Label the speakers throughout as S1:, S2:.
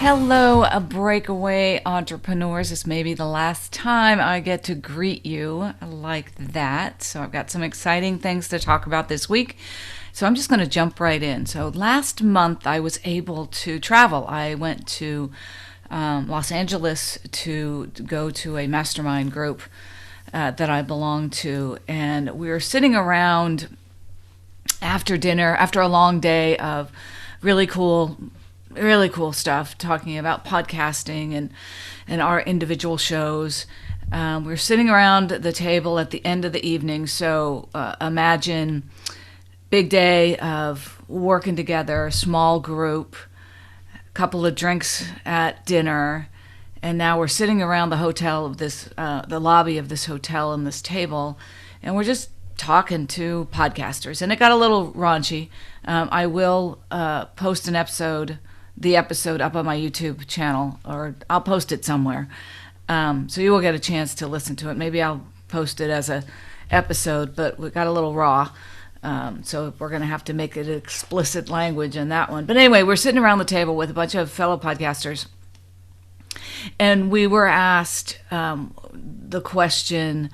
S1: Hello, breakaway entrepreneurs. This may be the last time I get to greet you like that. So I've got some exciting things to talk about this week. So I'm just going to jump right in. So last month I was able to travel. I went to Los Angeles to go to a mastermind group that I belong to. And we were sitting around after dinner, after a long day of really cool stuff, talking about podcasting and our individual shows. We were sitting around the table at the end of the evening. So imagine big day of working together, small group, a couple of drinks at dinner, and now we're sitting around the hotel of this, the lobby of this hotel and this table, and we're just talking to podcasters. And it got a little raunchy. I will post the episode up on my YouTube channel, or I'll post it somewhere. So you will get a chance to listen to it. Maybe I'll post it as a episode, but we got a little raw. So we're going to have to make it explicit language in that one. But anyway, we're sitting around the table with a bunch of fellow podcasters, and we were asked the question,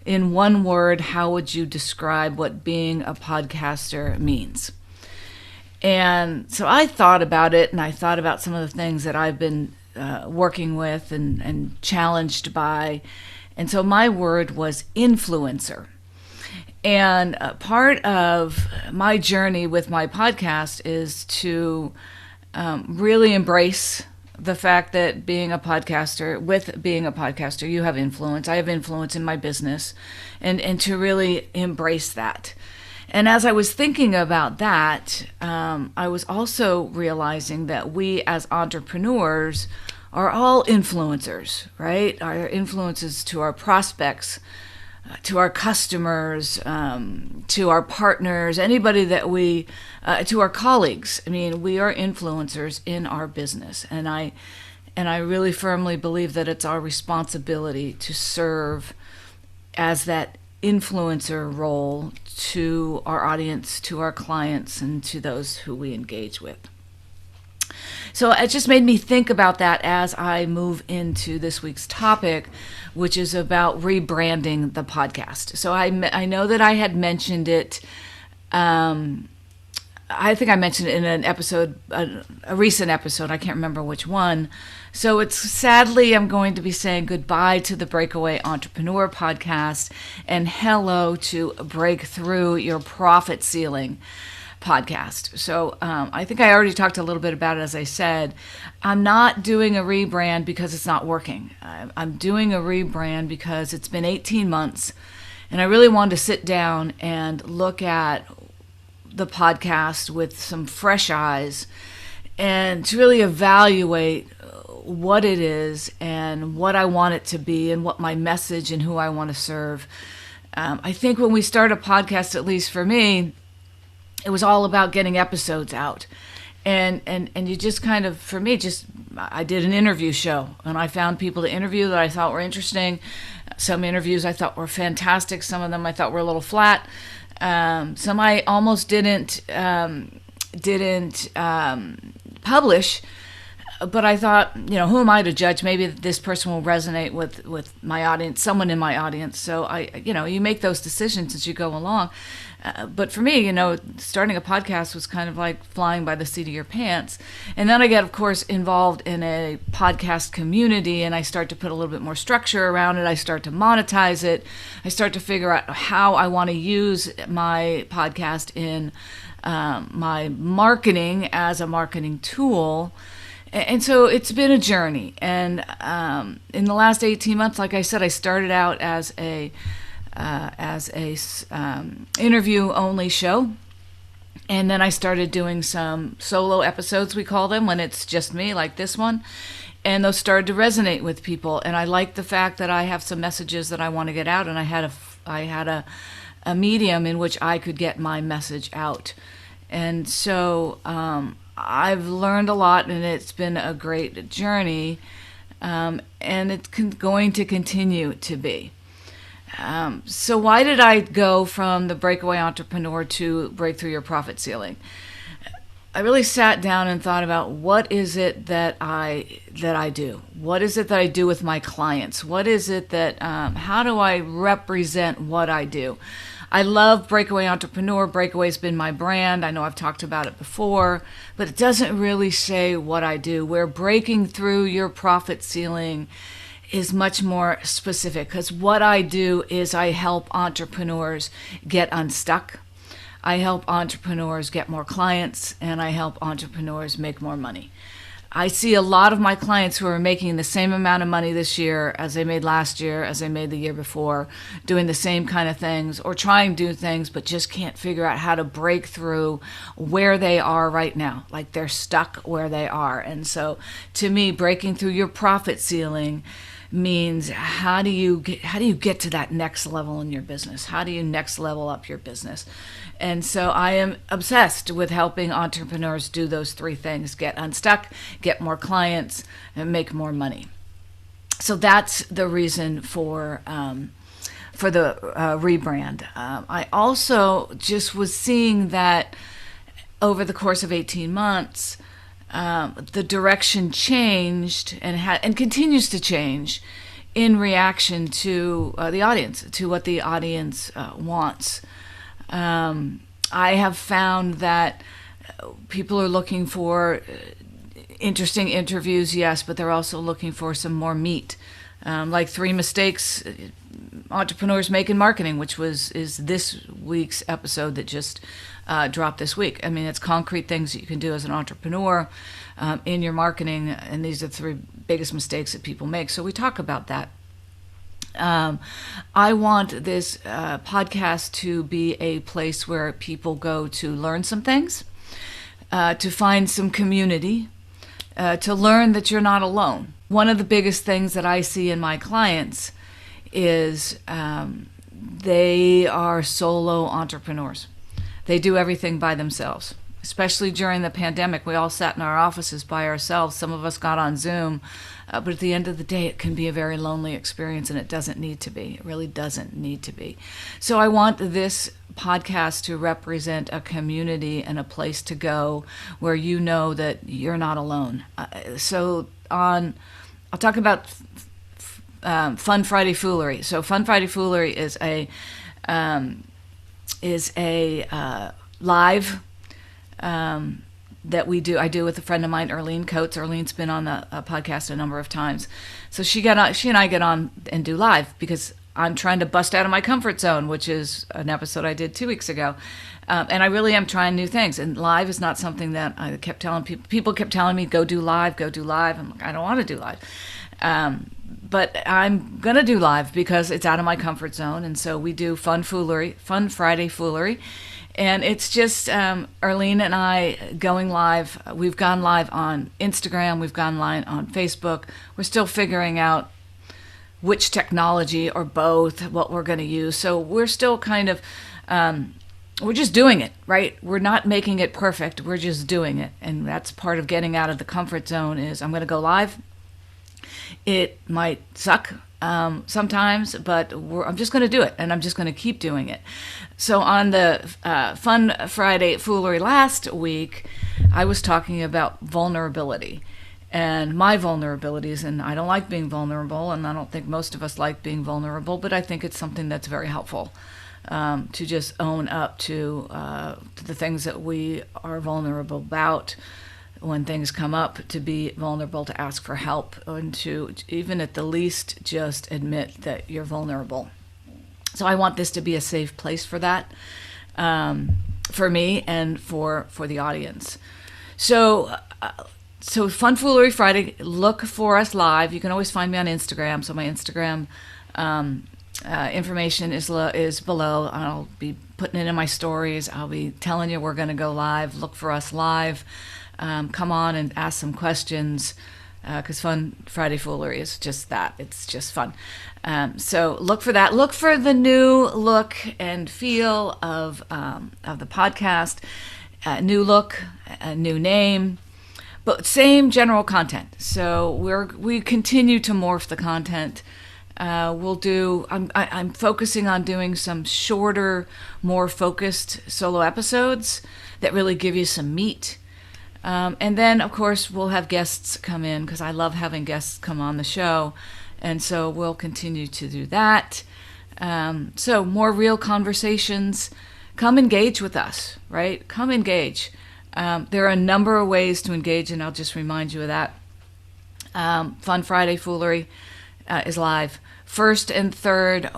S1: in one word, how would you describe what being a podcaster means? And so I thought about it, and I thought about some of the things that I've been working with and challenged by. And so my word was influencer. And part of my journey with my podcast is to really embrace the fact that being a podcaster, you have influence. I have influence in my business, and to really embrace that. And as I was thinking about that, I was also realizing that we as entrepreneurs are all influencers, right? Our influences to our prospects, to our customers, to our partners, anybody that to our colleagues. I mean, we are influencers in our business. And I really firmly believe that it's our responsibility to serve as that influencer role to our audience, to our clients, and to those who we engage with. So it just made me think about that as I move into this week's topic, which is about rebranding the podcast. So I know that I had mentioned it. I think I mentioned it in an episode, a recent episode. I can't remember which one. So sadly, I'm going to be saying goodbye to the Breakaway Entrepreneur Podcast and hello to Break Through Your Profit Ceiling podcast. So I think I already talked a little bit about it. As I said, I'm not doing a rebrand because it's not working. I'm doing a rebrand because it's been 18 months, and I really wanted to sit down and look at the podcast with some fresh eyes and to really evaluate what it is and what I want it to be and what my message and who I want to serve. I think when we start a podcast, at least for me, it was all about getting episodes out. And you just kind of, for me, I did an interview show, and I found people to interview that I thought were interesting. Some interviews I thought were fantastic. Some of them I thought were a little flat. Some I almost didn't publish, but I thought, who am I to judge? Maybe this person will resonate with my audience, someone in my audience. So you make those decisions as you go along. But for me, starting a podcast was kind of like flying by the seat of your pants. And then I get, of course, involved in a podcast community, and I start to put a little bit more structure around it. I start to monetize it. I start to figure out how I want to use my podcast in my marketing as a marketing tool. And so it's been a journey. And in the last 18 months, like I said, I started out as a interview only show, and then I started doing some solo episodes, we call them, when it's just me, like this one, and those started to resonate with people. And I like the fact that I have some messages that I want to get out, and I had a medium in which I could get my message out. And so I've learned a lot, and it's been a great journey, and it's going to continue to be. So why did I go from the Breakaway Entrepreneur to Break Through Your Profit Ceiling? I really sat down and thought about what is it that I do? What is it that I do with my clients? What is it that, how do I represent what I do? I love Breakaway Entrepreneur. Breakaway's been my brand. I know I've talked about it before, but it doesn't really say what I do. Where breaking through your profit ceiling is much more specific, because what I do is I help entrepreneurs get unstuck. I help entrepreneurs get more clients, and I help entrepreneurs make more money. I see a lot of my clients who are making the same amount of money this year as they made last year, as they made the year before, doing the same kind of things or trying to do things, but just can't figure out how to break through where they are right now. Like they're stuck where they are. And so to me, breaking through your profit ceiling means how do you get to that next level in your business? How do you next level up your business? And so I am obsessed with helping entrepreneurs do those three things: get unstuck, get more clients, and make more money. So that's the reason for the rebrand. I also just was seeing that over the course of 18 months, the direction changed and continues to change in reaction to the audience, to what the audience wants. I have found that people are looking for interesting interviews, yes, but they're also looking for some more meat, like 3 mistakes entrepreneurs make in marketing, which is this week's episode that just dropped this week. I mean, it's concrete things that you can do as an entrepreneur in your marketing, and these are the 3 biggest mistakes that people make. So we talk about that. I want this podcast to be a place where people go to learn some things, to find some community, to learn that you're not alone. One of the biggest things that I see in my clients is they are solo entrepreneurs. They do everything by themselves. Especially during the pandemic, we all sat in our offices by ourselves. Some of us got on Zoom, but at the end of the day, it can be a very lonely experience, and it doesn't need to be. It really doesn't need to be. So I want this podcast to represent a community and a place to go where you know that you're not alone. I'll talk about Fun Friday Foolery. So Fun Friday Foolery is a live that I do with a friend of mine, Erlene Coates. Erlene's been on the podcast a number of times. So she and I get on and do live because I'm trying to bust out of my comfort zone, which is an episode I did 2 weeks ago. And I really am trying new things. And live is not something that I kept telling people. People kept telling me, go do live, go do live. I'm like, I don't want to do live. But I'm going to do live because it's out of my comfort zone. And so we do Fun Friday Foolery. And it's just Erlene and I going live. We've gone live on Instagram. We've gone live on Facebook. We're still figuring out which technology or both, what we're going to use. So we're still kind of, we're just doing it, right? We're not making it perfect. We're just doing it. And that's part of getting out of the comfort zone is I'm going to go live. It might suck sometimes, but I'm just going to do it, and I'm just going to keep doing it. So on the Fun Friday Foolery last week, I was talking about vulnerability and my vulnerabilities, and I don't like being vulnerable, and I don't think most of us like being vulnerable, but I think it's something that's very helpful to just own up to the things that we are vulnerable about. When things come up, to be vulnerable, to ask for help, and to even at the least just admit that you're vulnerable. So I want this to be a safe place for that, for me and for the audience. So Fun Foolery Friday, look for us live. You can always find me on Instagram. So my Instagram information is below. I'll be putting it in my stories. I'll be telling you we're going to go live. Look for us live. Come on and ask some questions, because Fun Friday Foolery is just that. It's just fun. So look for that. Look for the new look and feel of the podcast. New look, a new name, but same general content. So we continue to morph the content. I'm focusing on doing some shorter, more focused solo episodes that really give you some meat. And then, of course, we'll have guests come in because I love having guests come on the show. And so we'll continue to do that. So more real conversations. Come engage with us, right? Come engage. There are a number of ways to engage, and I'll just remind you of that. Fun Friday Foolery is live first and third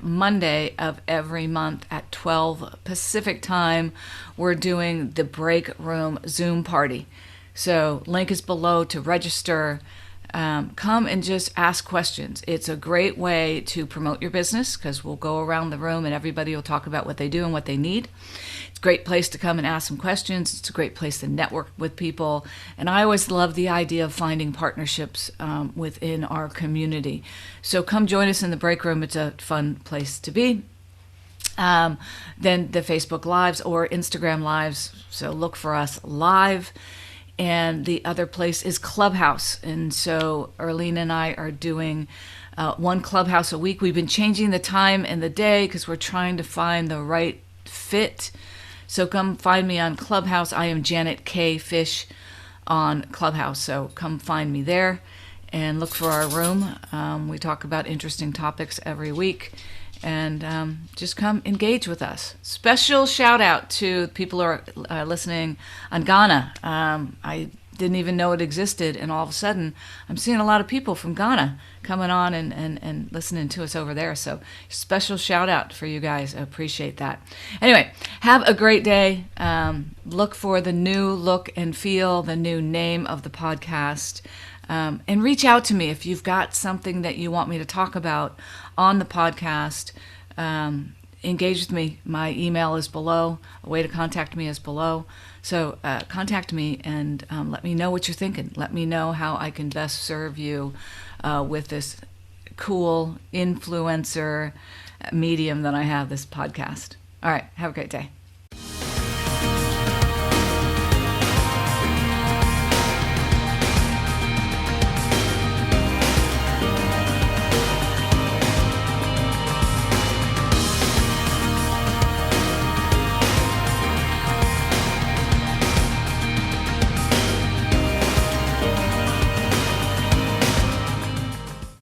S1: Monday of every month at 12 Pacific time. We're doing the Break Room Zoom party. So link is below to register. Come and just ask questions. It's a great way to promote your business because we'll go around the room and everybody will talk about what they do and what they need. It's a great place to come and ask some questions. It's a great place to network with people. And I always love the idea of finding partnerships within our community. So come join us in the break room. It's a fun place to be. Then the Facebook Lives or Instagram Lives. So look for us live. And the other place is Clubhouse. And so Erlene and I are doing one Clubhouse a week. We've been changing the time and the day because we're trying to find the right fit. So come find me on Clubhouse. I am janetkfish on Clubhouse. So come find me there and look for our room. We talk about interesting topics every week. And just come engage with us. Special shout out to people who are listening on Ghana. I didn't even know it existed, and all of a sudden I'm seeing a lot of people from Ghana coming on and listening to us over there. So special shout out for you guys. I appreciate that. Anyway, have a great day. Look for the new look and feel, the new name of the podcast. And reach out to me if you've got something that you want me to talk about on the podcast. Engage with me. My email is below. A way to contact me is below. So contact me and let me know what you're thinking. Let me know how I can best serve you with this cool influencer medium that I have, this podcast. All right. Have a great day.